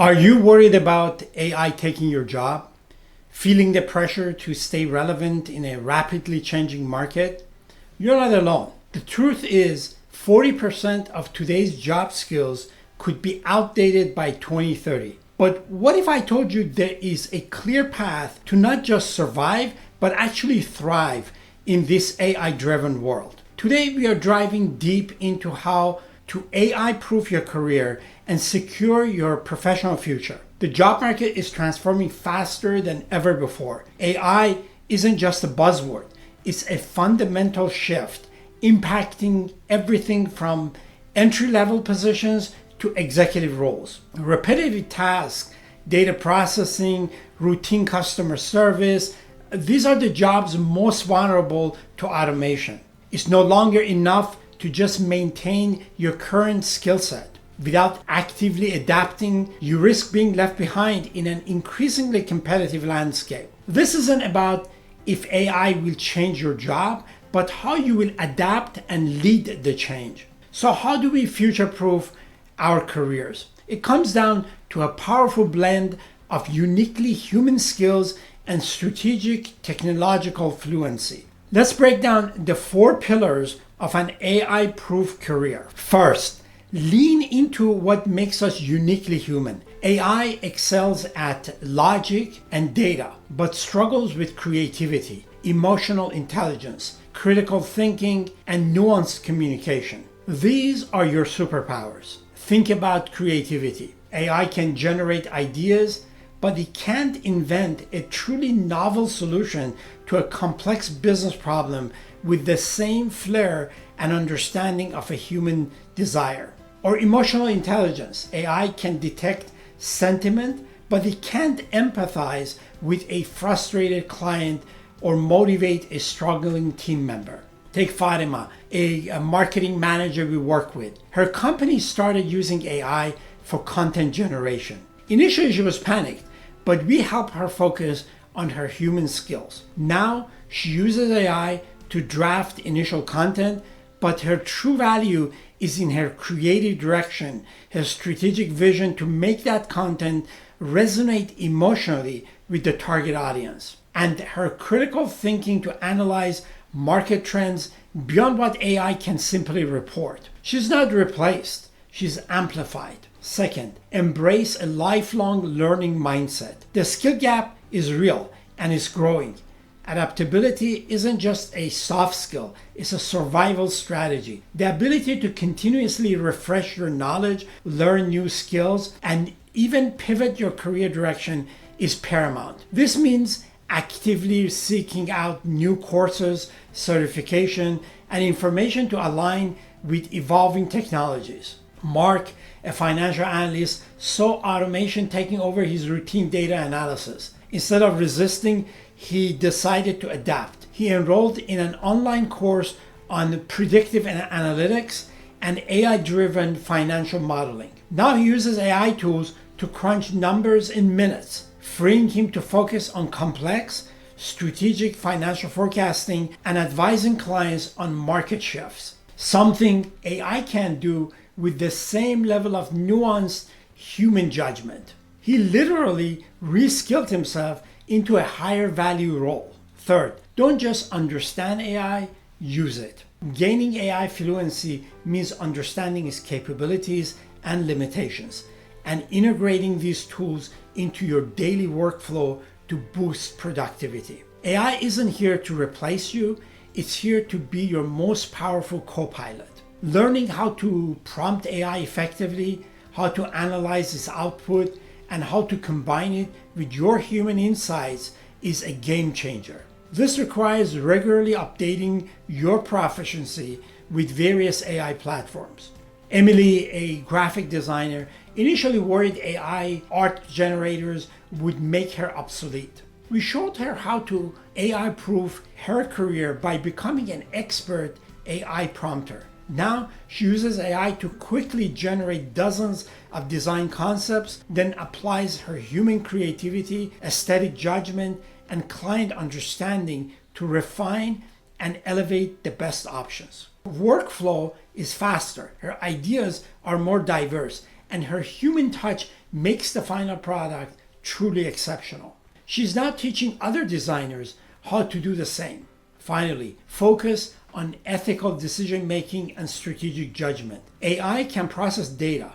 Are you worried about AI taking your job? Feeling the pressure to stay relevant in a rapidly changing market? You're not alone. The truth is, 40% of today's job skills could be outdated by 2030. But what if I told you there is a clear path to not just survive, but actually thrive in this AI-driven world? Today, we are driving deep into how to AI-proof your career and secure your professional future. The job market is transforming faster than ever before. AI isn't just a buzzword, it's a fundamental shift impacting everything from entry-level positions to executive roles. Repetitive tasks, data processing, routine customer service, these are the jobs most vulnerable to automation. It's no longer enough to just maintain your current skill set. Without actively adapting, you risk being left behind in an increasingly competitive landscape. This isn't about if AI will change your job, but how you will adapt and lead the change. So how do we future-proof our careers? It comes down to a powerful blend of uniquely human skills and strategic technological fluency. Let's break down the 4 pillars of an AI-proof career. First, lean into what makes us uniquely human. AI excels at logic and data, but struggles with creativity, emotional intelligence, critical thinking, and nuanced communication. These are your superpowers. Think about creativity. AI can generate ideas, but it can't invent a truly novel solution to a complex business problem with the same flair and understanding of a human desire. Or emotional intelligence. AI can detect sentiment, but it can't empathize with a frustrated client or motivate a struggling team member. Take Fatima, a marketing manager we work with. Her company started using AI for content generation. Initially, she was panicked, but we helped her focus on her human skills. Now, she uses AI to draft initial content, but her true value is in her creative direction, her strategic vision to make that content resonate emotionally with the target audience, and her critical thinking to analyze market trends beyond what AI can simply report. She's not replaced, she's amplified. Second, embrace a lifelong learning mindset. The skill gap is real and is growing. Adaptability isn't just a soft skill, it's a survival strategy. The ability to continuously refresh your knowledge, learn new skills, and even pivot your career direction is paramount. This means actively seeking out new courses, certification, and information to align with evolving technologies. Mark, a financial analyst, saw automation taking over his routine data analysis. Instead of resisting, he decided to adapt. He enrolled in an online course on predictive analytics and AI-driven financial modeling. Now he uses AI tools to crunch numbers in minutes, freeing him to focus on complex, strategic financial forecasting and advising clients on market shifts. Something AI can do with the same level of nuanced human judgment. He literally reskilled himself into a higher value role. Third, don't just understand AI, use it. Gaining AI fluency means understanding its capabilities and limitations and integrating these tools into your daily workflow to boost productivity. AI isn't here to replace you, it's here to be your most powerful co-pilot. Learning how to prompt AI effectively, how to analyze its output, and how to combine it with your human insights is a game changer. This requires regularly updating your proficiency with various AI platforms. Emily, a graphic designer, initially worried AI art generators would make her obsolete. We showed her how to AI-proof her career by becoming an expert AI prompter. Now she uses AI to quickly generate dozens of design concepts, then applies her human creativity, aesthetic judgment, and client understanding to refine and elevate the best options. Workflow is faster, her ideas are more diverse, and her human touch makes the final product truly exceptional. She's now teaching other designers how to do the same. Finally, focus on ethical decision making and strategic judgment. AI can process data,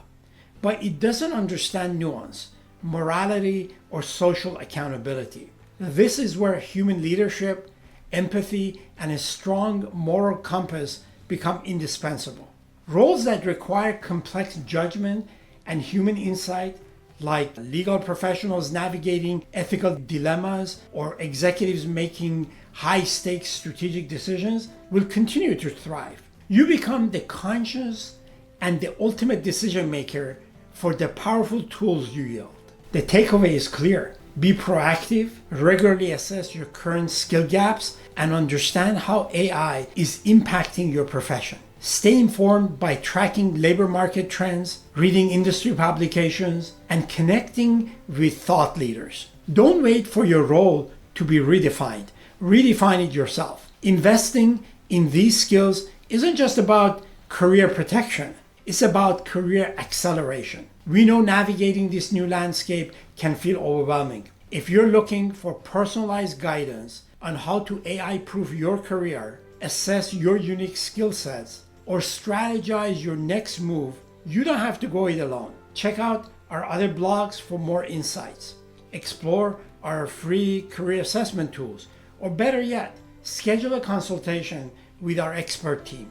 but it doesn't understand nuance, morality, or social accountability. This is where human leadership, empathy, and a strong moral compass become indispensable. Roles that require complex judgment and human insight, like legal professionals navigating ethical dilemmas or executives making high-stakes strategic decisions, will continue to thrive. You become the conscious and the ultimate decision maker for the powerful tools you yield. The takeaway is clear. Be proactive, regularly assess your current skill gaps, and understand how AI is impacting your profession. Stay informed by tracking labor market trends, reading industry publications, and connecting with thought leaders. Don't wait for your role to be redefined. Redefine it yourself. Investing in these skills isn't just about career protection, it's about career acceleration. We know navigating this new landscape can feel overwhelming. If you're looking for personalized guidance on how to AI-proof your career, assess your unique skill sets, or strategize your next move, you don't have to go it alone. Check out our other blogs for more insights. Explore our free career assessment tools, or better yet, schedule a consultation with our expert team.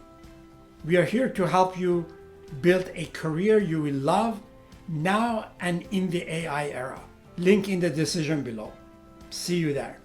We are here to help you build a career you will love now and in the AI era. Link in the decision below. See you there.